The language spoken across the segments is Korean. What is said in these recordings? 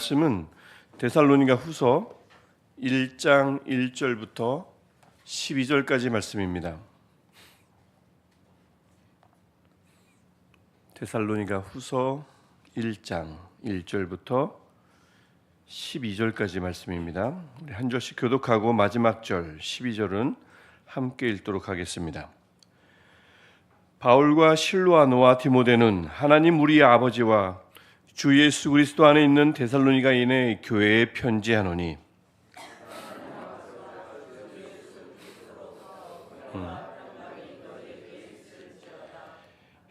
말씀은 데살로니가 후서 1장 1절부터 12절까지 말씀입니다. 데살로니가 후서 1장 1절부터 12절까지 말씀입니다. 우리 한 절씩 교독하고 마지막 절 12절은 함께 읽도록 하겠습니다. 바울과 실로아노와 디모데는 하나님 우리의 아버지와 주 예수 그리스도 안에 있는 데살로니가인의 교회에 편지하노니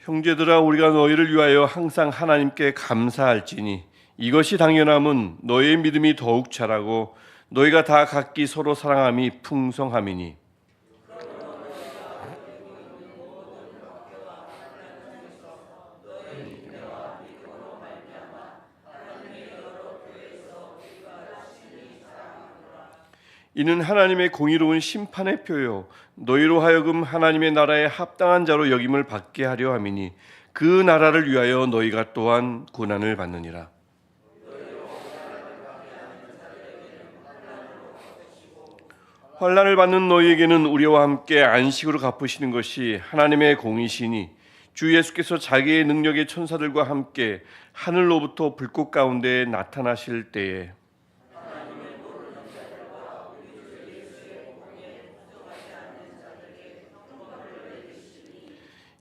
형제들아 우리가 너희를 위하여 항상 하나님께 감사할지니 이것이 당연함은 너희의 믿음이 더욱 자라고 너희가 다 각기 서로 사랑함이 풍성함이니 이는 하나님의 공의로운 심판의 표요 너희로 하여금 하나님의 나라에 합당한 자로 여김을 받게 하려 함이니 그 나라를 위하여 너희가 또한 고난을 받느니라. 환난을 받는 너희에게는 우리와 함께 안식으로 갚으시는 것이 하나님의 공의시니 주 예수께서 자기의 능력의 천사들과 함께 하늘로부터 불꽃 가운데 나타나실 때에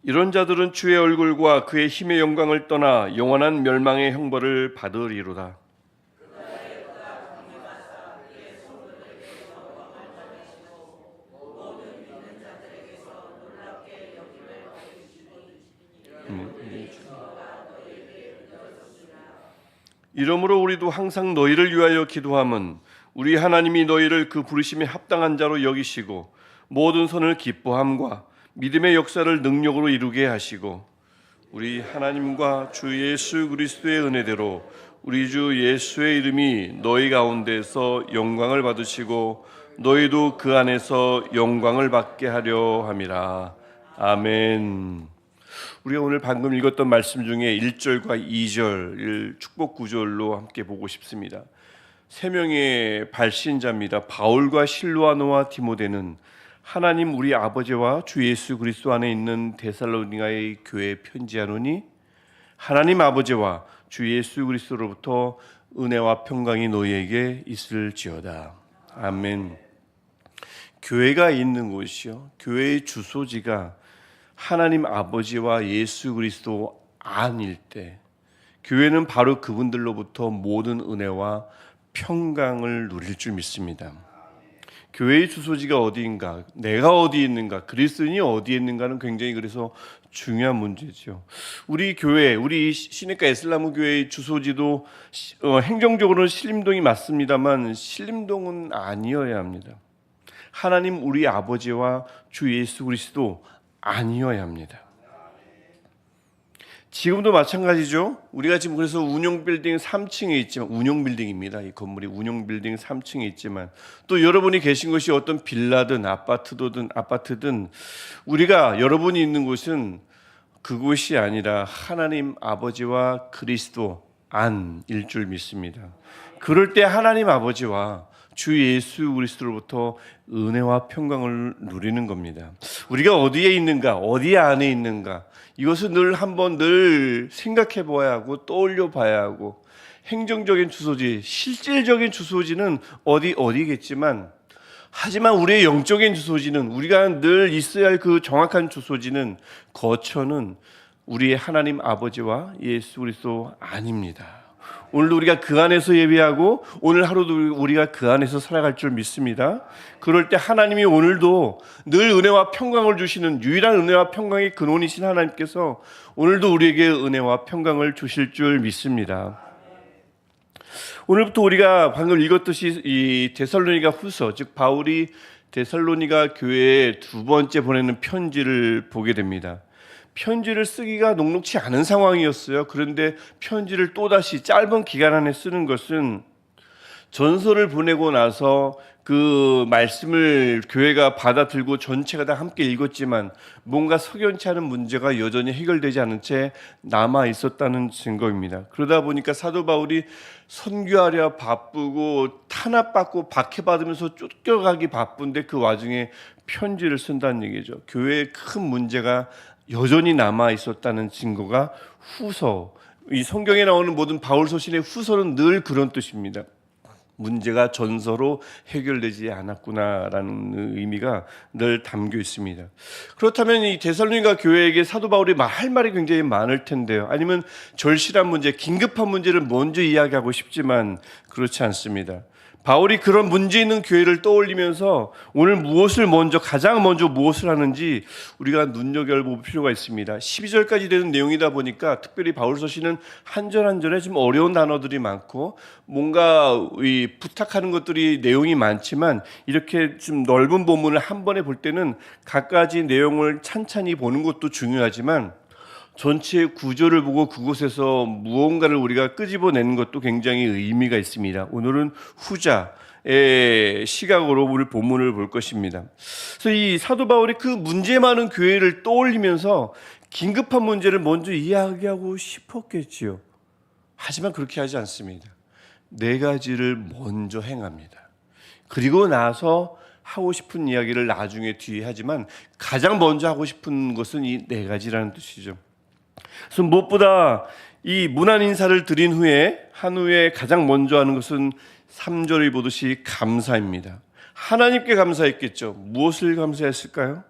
이런 자들은 주의 얼굴과 그의 힘의 영광을 떠나 영원한 멸망의 형벌을 받으리로다. 이러므로 우리도 항상 너희를 위하여 기도함은 우리 하나님이 너희를 그 부르심에 합당한 자로 여기시고 모든 선을 기뻐함과 믿음의 역사를 능력으로 이루게 하시고 우리 하나님과 주 예수 그리스도의 은혜대로 우리 주 예수의 이름이 너희 가운데서 영광을 받으시고 너희도 그 안에서 영광을 받게 하려 함이라. 아멘. 우리가 오늘 방금 읽었던 말씀 중에 1절과 2절 축복 구절로 함께 보고 싶습니다. 세 명의 발신자입니다. 바울과 실로아노와 디모데는 하나님 우리 아버지와 주 예수 그리스도 안에 있는 데살로니가의 교회에 편지하노니 하나님 아버지와 주 예수 그리스도로부터 은혜와 평강이 너희에게 있을지어다. 아멘. 교회가 있는 곳이요, 교회의 주소지가 하나님 아버지와 예수 그리스도 안일 때 교회는 바로 그분들로부터 모든 은혜와 평강을 누릴 줄 믿습니다. 교회의 주소지가 어디인가, 내가 어디 있는가, 그리스도인이 어디에 있는가는 굉장히 그래서 중요한 문제죠. 우리 교회, 우리 시내가 에슬라무 교회의 주소지도 행정적으로는 신림동이 맞습니다만 신림동은 아니어야 합니다. 하나님 우리 아버지와 주 예수 그리스도 아니어야 합니다. 지금도 마찬가지죠. 우리가 지금 그래서 운용빌딩 3층에 있지만, 운용빌딩입니다. 이 건물이 운용빌딩 3층에 있지만 또 여러분이 계신 것이 어떤 빌라든 아파트든 우리가 여러분이 있는 곳은 그곳이 아니라 하나님 아버지와 그리스도 안일 줄 믿습니다. 그럴 때 하나님 아버지와 주 예수 그리스도로부터 은혜와 평강을 누리는 겁니다. 우리가 어디에 있는가, 어디 안에 있는가, 이것을 늘 생각해 봐야 하고 떠올려 봐야 하고, 행정적인 주소지, 실질적인 주소지는 어디겠지만, 하지만 우리의 영적인 주소지는, 우리가 늘 있어야 할 그 정확한 주소지는, 거처는 우리의 하나님 아버지와 예수 그리스도 아닙니다. 오늘도 우리가 그 안에서 예배하고 오늘 하루도 우리가 그 안에서 살아갈 줄 믿습니다. 그럴 때 하나님이 오늘도 늘 은혜와 평강을 주시는 유일한 은혜와 평강의 근원이신 하나님께서 오늘도 우리에게 은혜와 평강을 주실 줄 믿습니다. 오늘부터 우리가 방금 읽었듯이 이 데살로니가 후서, 즉 바울이 데살로니가 교회에 두 번째 보내는 편지를 보게 됩니다. 편지를 쓰기가 녹록치 않은 상황이었어요. 그런데 편지를 또다시 짧은 기간 안에 쓰는 것은 전서를 보내고 나서 그 말씀을 교회가 받아들고 전체가 다 함께 읽었지만 뭔가 석연치 않은 문제가 여전히 해결되지 않은 채 남아 있었다는 증거입니다. 그러다 보니까 사도 바울이 선교하려 바쁘고 탄압받고 박해받으면서 쫓겨가기 바쁜데 그 와중에 편지를 쓴다는 얘기죠. 교회에 큰 문제가 여전히 남아 있었다는 증거가 후서, 이 성경에 나오는 모든 바울 서신의 후서는 늘 그런 뜻입니다. 문제가 전서로 해결되지 않았구나라는 의미가 늘 담겨 있습니다. 그렇다면 이 데살로니가 교회에게 사도 바울이 할 말이 굉장히 많을 텐데요. 아니면 절실한 문제, 긴급한 문제를 먼저 이야기하고 싶지만 그렇지 않습니다. 바울이 그런 문제 있는 교회를 떠올리면서 오늘 가장 먼저 무엇을 하는지 우리가 눈여겨볼 필요가 있습니다. 12절까지 되는 내용이다 보니까 특별히 바울 서신은 한 절 한 절에 좀 어려운 단어들이 많고 뭔가 부탁하는 것들이 내용이 많지만 이렇게 좀 넓은 본문을 한 번에 볼 때는 각가지 내용을 찬찬히 보는 것도 중요하지만 전체 구조를 보고 그곳에서 무언가를 우리가 끄집어내는 것도 굉장히 의미가 있습니다. 오늘은 후자의 시각으로 우리 본문을 볼 것입니다. 그래서 이 사도 바울이 그 문제 많은 교회를 떠올리면서 긴급한 문제를 먼저 이야기하고 싶었겠지요. 하지만 그렇게 하지 않습니다. 4가지를 먼저 행합니다. 그리고 나서 하고 싶은 이야기를 나중에 뒤에 하지만 가장 먼저 하고 싶은 것은 이 4가지라는 뜻이죠. 그래서 무엇보다 이 문안 인사를 드린 후에 가장 먼저 하는 것은 3절을 보듯이 감사입니다. 하나님께 감사했겠죠. 무엇을 감사했을까요?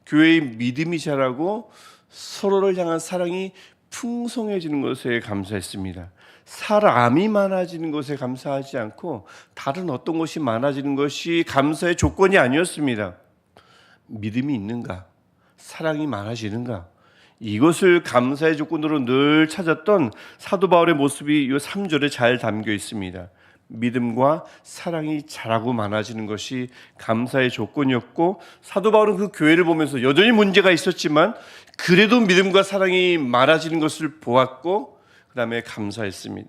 교회의 믿음이 자라고 서로를 향한 사랑이 풍성해지는 것에 감사했습니다. 사람이 많아지는 것에 감사하지 않고 다른 어떤 것이 많아지는 것이 감사의 조건이 아니었습니다. 믿음이 있는가? 사랑이 많아지는가? 이것을 감사의 조건으로 늘 찾았던 사도 바울의 모습이 이 3절에 잘 담겨 있습니다. 믿음과 사랑이 자라고 많아지는 것이 감사의 조건이었고 사도 바울은 그 교회를 보면서 여전히 문제가 있었지만 그래도 믿음과 사랑이 많아지는 것을 보았고 그 다음에 감사했습니다.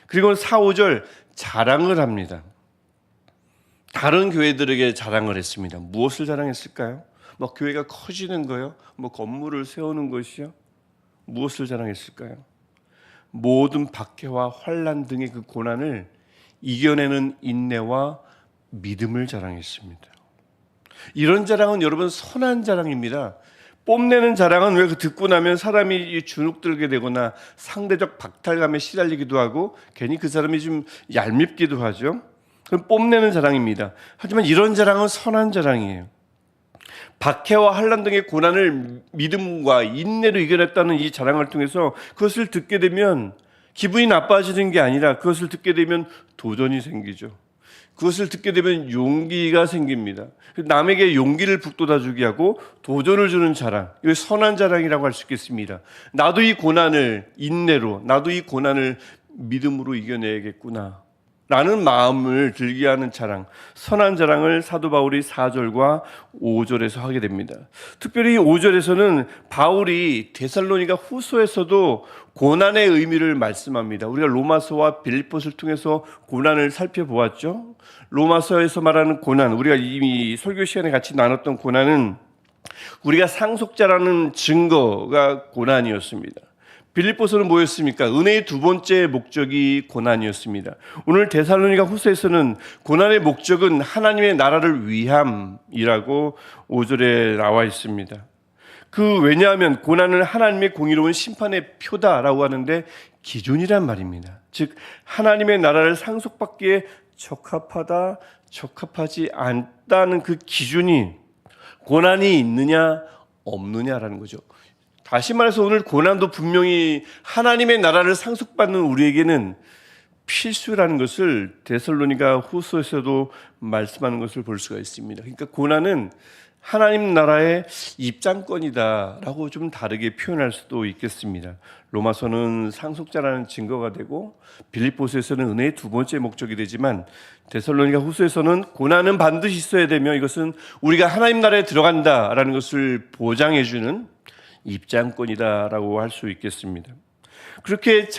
그리고 4, 5절 자랑을 합니다. 다른 교회들에게 자랑을 했습니다. 무엇을 자랑했을까요? 교회가 커지는 거요? 건물을 세우는 것이요? 무엇을 자랑했을까요? 모든 박해와 환난 등의 그 고난을 이겨내는 인내와 믿음을 자랑했습니다. 이런 자랑은 여러분 선한 자랑입니다. 뽐내는 자랑은 왜 듣고 나면 사람이 주눅들게 되거나 상대적 박탈감에 시달리기도 하고 괜히 그 사람이 좀 얄밉기도 하죠. 그럼 뽐내는 자랑입니다. 하지만 이런 자랑은 선한 자랑이에요. 박해와 환난 등의 고난을 믿음과 인내로 이겨냈다는 이 자랑을 통해서 그것을 듣게 되면 기분이 나빠지는 게 아니라 그것을 듣게 되면 도전이 생기죠. 그것을 듣게 되면 용기가 생깁니다. 남에게 용기를 북돋아주게 하고 도전을 주는 자랑, 이거 선한 자랑이라고 할 수 있겠습니다. 나도 이 고난을 인내로, 나도 이 고난을 믿음으로 이겨내야겠구나 라는 마음을 들게 하는 자랑, 선한 자랑을 사도 바울이 4절과 5절에서 하게 됩니다. 특별히 5절에서는 바울이 데살로니가 후서에서도 고난의 의미를 말씀합니다. 우리가 로마서와 빌립보서를 통해서 고난을 살펴보았죠. 로마서에서 말하는 고난, 우리가 이미 설교 시간에 같이 나눴던 고난은 우리가 상속자라는 증거가 고난이었습니다. 빌립보서는 뭐였습니까? 은혜의 두 번째 목적이 고난이었습니다. 오늘 데살로니가 후서에서는 고난의 목적은 하나님의 나라를 위함이라고 5절에 나와 있습니다. 왜냐하면 고난은 하나님의 공의로운 심판의 표다라고 하는데 기준이란 말입니다. 즉 하나님의 나라를 상속받기에 적합하다, 적합하지 않다는 그 기준이 고난이 있느냐 없느냐라는 거죠. 다시 말해서 오늘 고난도 분명히 하나님의 나라를 상속받는 우리에게는 필수라는 것을 데살로니가 후서에서도 말씀하는 것을 볼 수가 있습니다. 그러니까 고난은 하나님 나라의 입장권이다라고 좀 다르게 표현할 수도 있겠습니다. 로마서는 상속자라는 증거가 되고 빌립보서에서는 은혜의 두 번째 목적이 되지만 데살로니가 후서에서는 고난은 반드시 있어야 되며 이것은 우리가 하나님 나라에 들어간다라는 것을 보장해주는 입장권이다라고 할 수 있겠습니다. 그렇게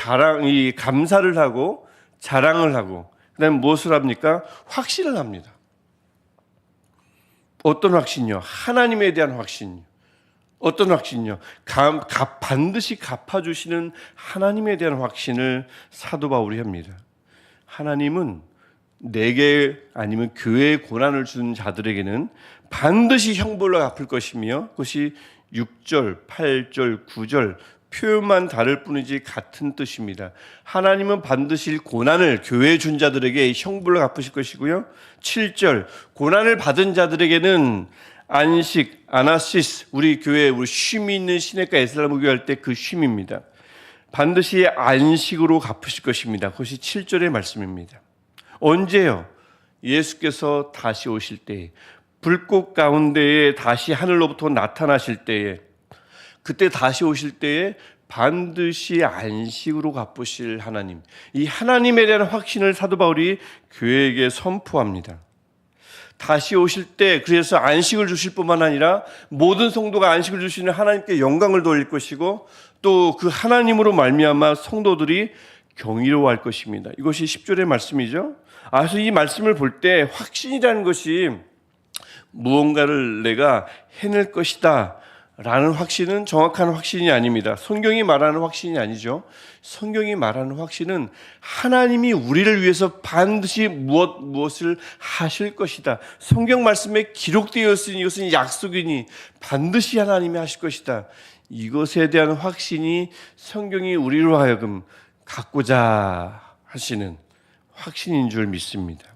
감사를 하고 자랑을 하고 그다음에 무엇을 합니까? 확신을 합니다. 어떤 확신이요? 하나님에 대한 확신이요. 어떤 확신이요? 반드시 갚아주시는 하나님에 대한 확신을 사도 바울이 합니다. 하나님은 내게 아니면 교회에 고난을 주는 자들에게는 반드시 형벌로 갚을 것이며 그것이 6절, 8절, 9절 표현만 다를 뿐이지 같은 뜻입니다. 하나님은 반드시 고난을 교회에 준 자들에게 형벌로 갚으실 것이고요. 7절, 고난을 받은 자들에게는 안식, 아나시스, 우리 교회 우리 쉼이 있는 시내가 에슬라무 교회 할 때 그 쉼입니다. 반드시 안식으로 갚으실 것입니다. 그것이 7절의 말씀입니다. 언제요? 예수께서 다시 오실 때에, 불꽃 가운데에 다시 하늘로부터 나타나실 때에, 그때 다시 오실 때에 반드시 안식으로 갚으실 하나님, 이 하나님에 대한 확신을 사도 바울이 교회에게 선포합니다. 다시 오실 때 그래서 안식을 주실 뿐만 아니라 모든 성도가 안식을 주시는 하나님께 영광을 돌릴 것이고 또 그 하나님으로 말미암아 성도들이 경이로워할 것입니다. 이것이 10절의 말씀이죠. 그래서 이 말씀을 볼 때 확신이라는 것이 무언가를 내가 해낼 것이다 라는 확신은 정확한 확신이 아닙니다. 성경이 말하는 확신이 아니죠. 성경이 말하는 확신은 하나님이 우리를 위해서 반드시 무엇을 하실 것이다. 성경 말씀에 기록되어 있으니 이것은 약속이니 반드시 하나님이 하실 것이다. 이것에 대한 확신이 성경이 우리로 하여금 갖고자 하시는 확신인 줄 믿습니다.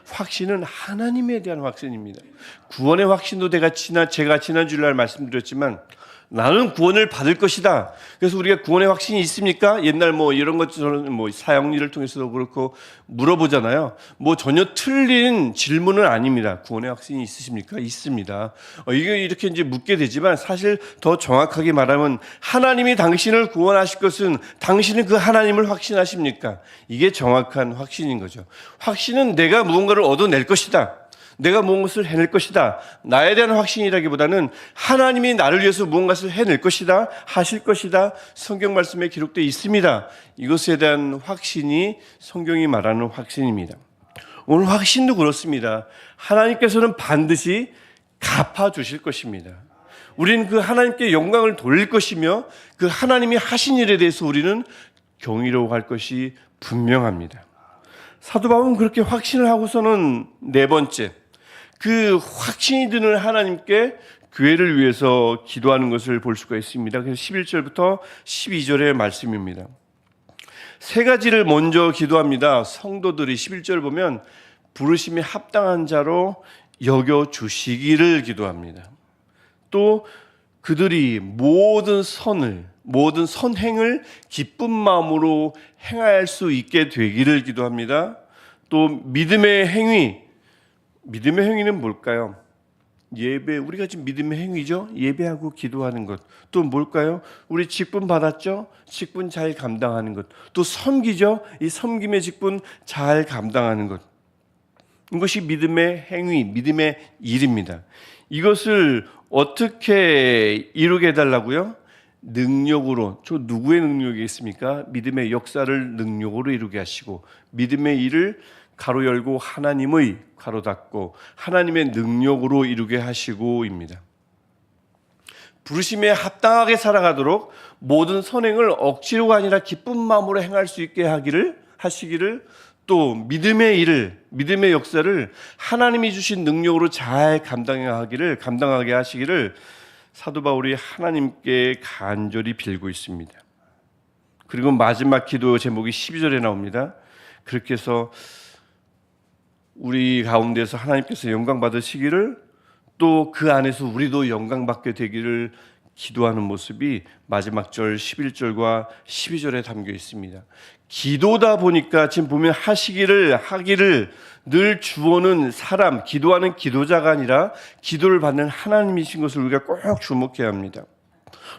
확신은 하나님에 대한 확신입니다. 구원의 확신도 제가 지난 주일날 말씀드렸지만 나는 구원을 받을 것이다. 그래서 우리가 구원의 확신이 있습니까? 옛날 이런 것처럼 사형리를 통해서도 그렇고 물어보잖아요. 전혀 틀린 질문은 아닙니다. 구원의 확신이 있으십니까? 있습니다. 이게 이렇게 이제 묻게 되지만 사실 더 정확하게 말하면 하나님이 당신을 구원하실 것은 당신은 그 하나님을 확신하십니까? 이게 정확한 확신인 거죠. 확신은 내가 무언가를 얻어낼 것이다. 내가 무엇을 해낼 것이다. 나에 대한 확신이라기보다는 하나님이 나를 위해서 무언가를 해낼 것이다. 하실 것이다. 성경 말씀에 기록되어 있습니다. 이것에 대한 확신이 성경이 말하는 확신입니다. 오늘 확신도 그렇습니다. 하나님께서는 반드시 갚아주실 것입니다. 우리는 그 하나님께 영광을 돌릴 것이며 그 하나님이 하신 일에 대해서 우리는 경이로워할 것이 분명합니다. 사도 바울은 그렇게 확신을 하고서는 네 번째, 그 확신이 드는 하나님께 교회를 위해서 기도하는 것을 볼 수가 있습니다. 그래서 11절부터 12절의 말씀입니다. 세 가지를 먼저 기도합니다. 성도들이 11절 보면 부르심에 합당한 자로 여겨주시기를 기도합니다. 또 그들이 모든 선행을 기쁜 마음으로 행할 수 있게 되기를 기도합니다. 또 믿음의 행위는 뭘까요? 예배, 우리가 지금 믿음의 행위죠. 예배하고 기도하는 것. 또 뭘까요? 우리 직분 받았죠? 직분 잘 감당하는 것. 또 섬기죠? 이 섬김의 직분 잘 감당하는 것. 이것이 믿음의 행위, 믿음의 일입니다. 이것을 어떻게 이루게 해달라고요? 능력으로. 저 누구의 능력이 있습니까? 믿음의 역사를 능력으로 이루게 하시고 믿음의 일을 가로 열고 하나님의 가로 닫고 하나님의 능력으로 이루게 하시고입니다. 부르심에 합당하게 살아가도록 모든 선행을 억지로가 아니라 기쁜 마음으로 행할 수 있게 하시기를 또 믿음의 일을, 믿음의 역사를 하나님이 주신 능력으로 잘 감당하게 하시기를 사도 바울이 하나님께 간절히 빌고 있습니다. 그리고 마지막 기도 제목이 12절에 나옵니다. 그렇게 해서 우리 가운데서 하나님께서 영광 받으시기를 또 그 안에서 우리도 영광 받게 되기를 기도하는 모습이 마지막 절 11절과 12절에 담겨 있습니다. 기도다 보니까 지금 보면 하기를 늘 주어는 사람, 기도하는 기도자가 아니라 기도를 받는 하나님이신 것을 우리가 꼭 주목해야 합니다.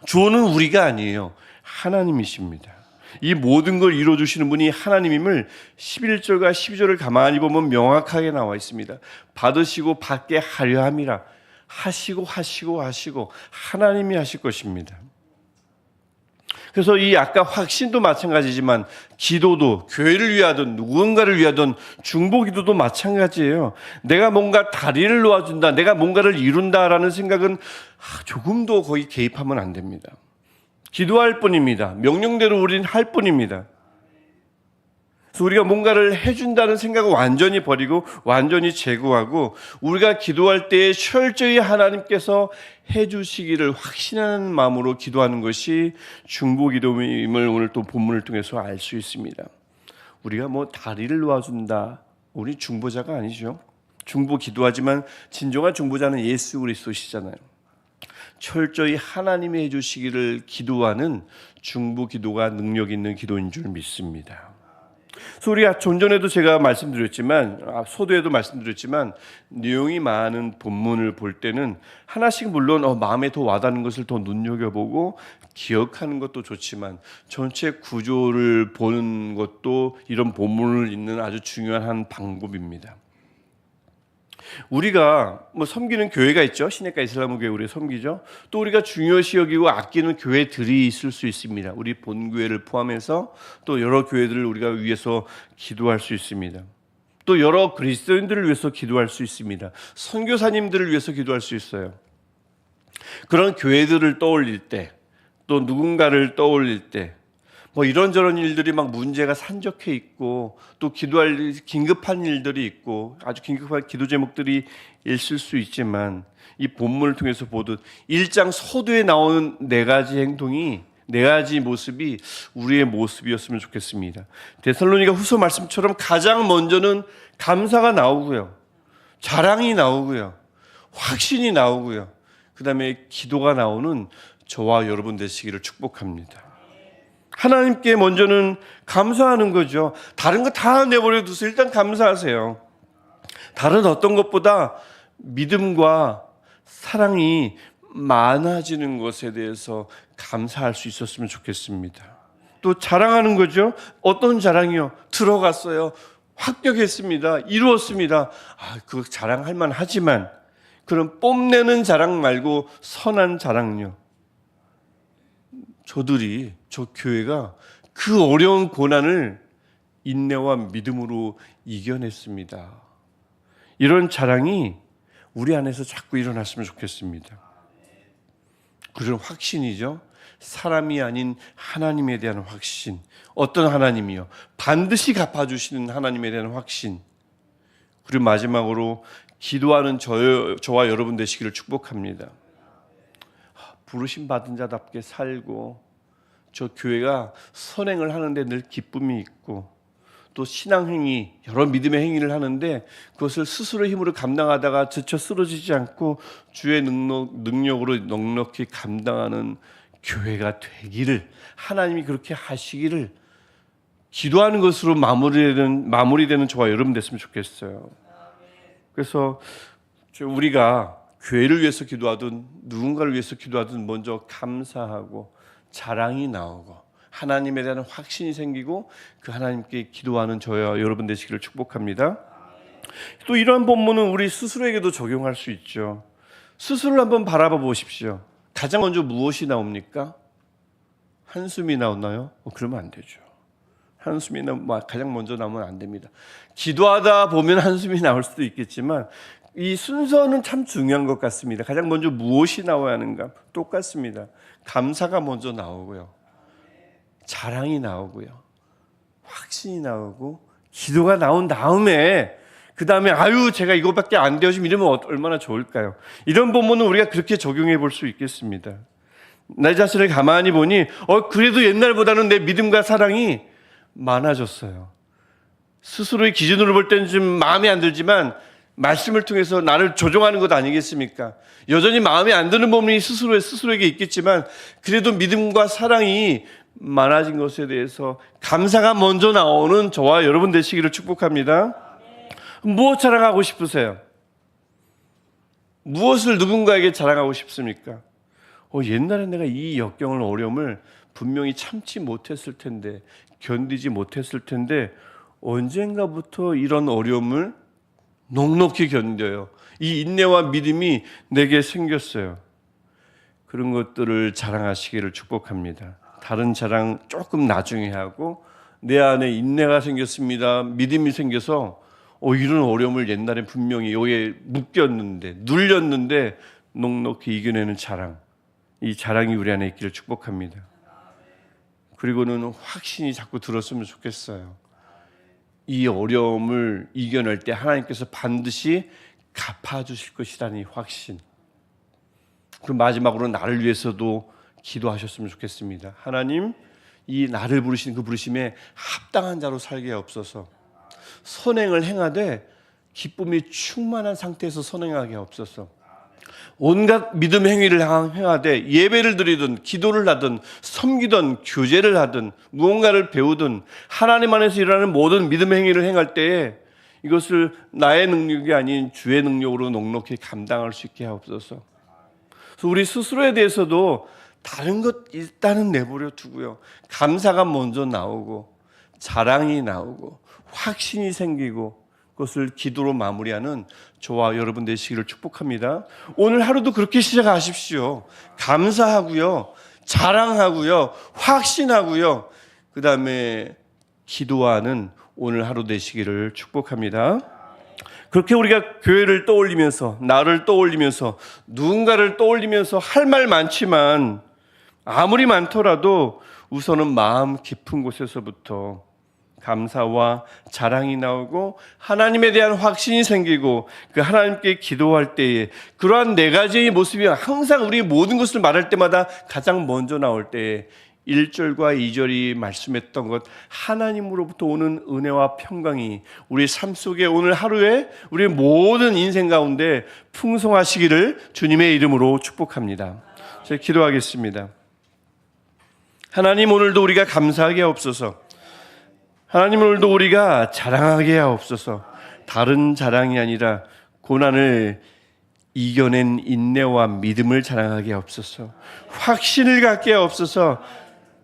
주어는 우리가 아니에요. 하나님이십니다. 이 모든 걸 이루어주시는 분이 하나님임을 11절과 12절을 가만히 보면 명확하게 나와 있습니다. 받으시고 받게 하려 함이라. 하시고 하나님이 하실 것입니다. 그래서 이 아까 확신도 마찬가지지만 기도도 교회를 위하든 누군가를 위하든 중보 기도도 마찬가지예요. 내가 뭔가 다리를 놓아준다, 내가 뭔가를 이룬다라는 생각은 조금도 거기 개입하면 안 됩니다. 기도할 뿐입니다. 명령대로 우리는 할 뿐입니다. 그래서 우리가 뭔가를 해준다는 생각을 완전히 버리고 완전히 제거하고 우리가 기도할 때 철저히 하나님께서 해주시기를 확신하는 마음으로 기도하는 것이 중보기도임을 오늘 또 본문을 통해서 알 수 있습니다. 우리가 뭐 다리를 놓아준다, 우리 중보자가 아니죠. 중보 기도하지만 진정한 중보자는 예수 그리스도시잖아요. 철저히 하나님이 해주시기를 기도하는 중보 기도가 능력 있는 기도인 줄 믿습니다. 그래서 우리가 전전에도 제가 말씀드렸지만, 소도에도 말씀드렸지만, 내용이 많은 본문을 볼 때는 하나씩 물론 마음에 더 와닿는 것을 더 눈여겨보고 기억하는 것도 좋지만 전체 구조를 보는 것도 이런 본문을 읽는 아주 중요한 한 방법입니다. 우리가 뭐 섬기는 교회가 있죠. 시내가 이슬람 교회 우리 섬기죠. 또 우리가 중요시 여기고 아끼는 교회들이 있을 수 있습니다. 우리 본교회를 포함해서 또 여러 교회들을 우리가 위해서 기도할 수 있습니다. 또 여러 그리스도인들을 위해서 기도할 수 있습니다. 선교사님들을 위해서 기도할 수 있어요. 그런 교회들을 떠올릴 때, 또 누군가를 떠올릴 때 뭐 이런저런 일들이 막 문제가 산적해 있고 또 기도할 긴급한 일들이 있고 아주 긴급한 기도 제목들이 있을 수 있지만 이 본문을 통해서 보듯 1장 서두에 나오는 네 가지 행동이 네 가지 모습이 우리의 모습이었으면 좋겠습니다. 데살로니가 후서 말씀처럼 가장 먼저는 감사가 나오고요, 자랑이 나오고요, 확신이 나오고요, 그 다음에 기도가 나오는 저와 여러분 되시기를 축복합니다. 하나님께 먼저는 감사하는 거죠. 다른 거 다 내버려 두세요. 일단 감사하세요. 다른 어떤 것보다 믿음과 사랑이 많아지는 것에 대해서 감사할 수 있었으면 좋겠습니다. 또 자랑하는 거죠. 어떤 자랑이요? 들어갔어요. 합격했습니다. 이루었습니다. 그거 자랑할 만하지만 그런 뽐내는 자랑 말고 선한 자랑요. 저 교회가 그 어려운 고난을 인내와 믿음으로 이겨냈습니다. 이런 자랑이 우리 안에서 자꾸 일어났으면 좋겠습니다. 그런 확신이죠. 사람이 아닌 하나님에 대한 확신. 어떤 하나님이요? 반드시 갚아주시는 하나님에 대한 확신. 그리고 마지막으로 기도하는 저와 여러분 되시기를 축복합니다. 부르심 받은 자답게 살고 저 교회가 선행을 하는데 늘 기쁨이 있고 또 신앙행위, 여러 믿음의 행위를 하는데 그것을 스스로의 힘으로 감당하다가 지쳐 쓰러지지 않고 주의 능력으로 넉넉히 감당하는 교회가 되기를 하나님이 그렇게 하시기를 기도하는 것으로 마무리되는 저와 여러분 됐으면 좋겠어요. 그래서 우리가 교회를 위해서 기도하든 누군가를 위해서 기도하든 먼저 감사하고 자랑이 나오고 하나님에 대한 확신이 생기고 그 하나님께 기도하는 저와 여러분 되시기를 축복합니다. 또 이러한 본문은 우리 스스로에게도 적용할 수 있죠. 스스로를 한번 바라봐 보십시오. 가장 먼저 무엇이 나옵니까? 한숨이 나오나요? 그러면 안 되죠. 한숨이 가장 먼저 나오면 안 됩니다. 기도하다 보면 한숨이 나올 수도 있겠지만 이 순서는 참 중요한 것 같습니다. 가장 먼저 무엇이 나와야 하는가? 똑같습니다. 감사가 먼저 나오고요, 자랑이 나오고요, 확신이 나오고 기도가 나온 다음에 그 다음에 제가 이거밖에 안 돼요 지금 이러면 얼마나 좋을까요? 이런 본문은 우리가 그렇게 적용해 볼 수 있겠습니다. 내 자신을 가만히 보니 그래도 옛날보다는 내 믿음과 사랑이 많아졌어요. 스스로의 기준으로 볼 때는 좀 마음에 안 들지만 말씀을 통해서 나를 조종하는 것 아니겠습니까? 여전히 마음에 안 드는 부분이 스스로에게 있겠지만 그래도 믿음과 사랑이 많아진 것에 대해서 감사가 먼저 나오는 저와 여러분 되시기를 축복합니다. 무엇 자랑하고 싶으세요? 무엇을 누군가에게 자랑하고 싶습니까? 옛날에 내가 이 역경을 어려움을 분명히 참지 못했을 텐데 견디지 못했을 텐데 언젠가부터 이런 어려움을 넉넉히 견뎌요. 이 인내와 믿음이 내게 생겼어요. 그런 것들을 자랑하시기를 축복합니다. 다른 자랑 조금 나중에 하고 내 안에 인내가 생겼습니다. 믿음이 생겨서 이런 어려움을 옛날에 분명히 여기에 묶였는데 눌렸는데 넉넉히 이겨내는 자랑, 이 자랑이 우리 안에 있기를 축복합니다. 그리고는 확신이 자꾸 들었으면 좋겠어요. 이 어려움을 이겨낼 때 하나님께서 반드시 갚아주실 것이라는 이 확신. 그리고 마지막으로 나를 위해서도 기도하셨으면 좋겠습니다. 하나님, 이 나를 부르신 그 부르심에 합당한 자로 살게 하옵소서. 선행을 행하되 기쁨이 충만한 상태에서 선행하게 하옵소서. 온갖 믿음 행위를 행하되 예배를 드리든 기도를 하든 섬기든 교제를 하든 무언가를 배우든 하나님 안에서 일어나는 모든 믿음 행위를 행할 때에 이것을 나의 능력이 아닌 주의 능력으로 넉넉히 감당할 수 있게 하옵소서. 그래서 우리 스스로에 대해서도 다른 것 일단은 내버려 두고요, 감사가 먼저 나오고 자랑이 나오고 확신이 생기고 그것을 기도로 마무리하는 저와 여러분 되시기를 축복합니다. 오늘 하루도 그렇게 시작하십시오. 감사하고요, 자랑하고요, 확신하고요, 그 다음에 기도하는 오늘 하루 되시기를 축복합니다. 그렇게 우리가 교회를 떠올리면서, 나를 떠올리면서, 누군가를 떠올리면서 할 말 많지만 아무리 많더라도 우선은 마음 깊은 곳에서부터 감사와 자랑이 나오고 하나님에 대한 확신이 생기고 그 하나님께 기도할 때에 그러한 네 가지의 모습이 항상 우리 모든 것을 말할 때마다 가장 먼저 나올 때에 1절과 2절이 말씀했던 것, 하나님으로부터 오는 은혜와 평강이 우리 삶 속에 오늘 하루에 우리 모든 인생 가운데 풍성하시기를 주님의 이름으로 축복합니다. 제가 기도하겠습니다. 하나님, 오늘도 우리가 감사하게 하옵소서. 하나님, 오늘도 우리가 자랑하게 하옵소서. 다른 자랑이 아니라 고난을 이겨낸 인내와 믿음을 자랑하게 하옵소서. 확신을 갖게 하옵소서.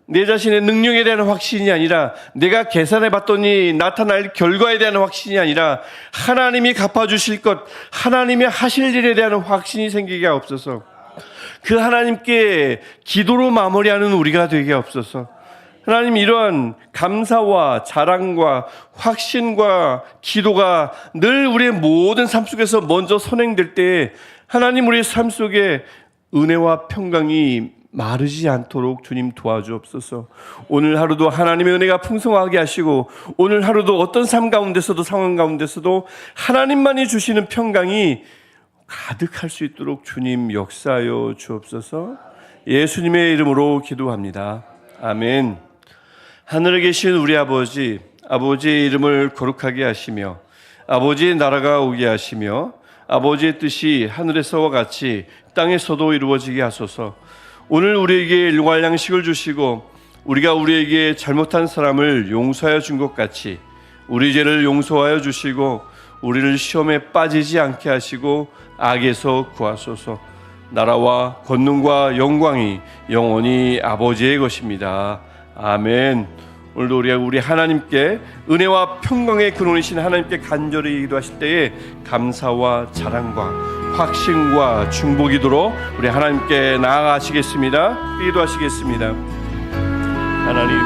내 자신의 능력에 대한 확신이 아니라 내가 계산해 봤더니 나타날 결과에 대한 확신이 아니라 하나님이 갚아주실 것, 하나님이 하실 일에 대한 확신이 생기게 하옵소서. 그 하나님께 기도로 마무리하는 우리가 되게 하옵소서. 하나님, 이러한 감사와 자랑과 확신과 기도가 늘 우리의 모든 삶 속에서 먼저 선행될 때 하나님, 우리의 삶 속에 은혜와 평강이 마르지 않도록 주님 도와주옵소서. 오늘 하루도 하나님의 은혜가 풍성하게 하시고 오늘 하루도 어떤 삶 가운데서도 상황 가운데서도 하나님만이 주시는 평강이 가득할 수 있도록 주님 역사하여 주옵소서. 예수님의 이름으로 기도합니다. 아멘. 하늘에 계신 우리 아버지, 아버지의 이름을 거룩하게 하시며 아버지의 나라가 오게 하시며 아버지의 뜻이 하늘에서와 같이 땅에서도 이루어지게 하소서. 오늘 우리에게 일용할 양식을 주시고 우리가 우리에게 잘못한 사람을 용서하여 준 것 같이 우리 죄를 용서하여 주시고 우리를 시험에 빠지지 않게 하시고 악에서 구하소서. 나라와 권능과 영광이 영원히 아버지의 것입니다. 아멘. 오늘도 우리가 우리 하나님께 은혜와 평강의 근원이신 하나님께 간절히 기도하실 때에 감사와 자랑과 확신과 중보기도로 우리 하나님께 나아가시겠습니다. 기도하시겠습니다. 하나님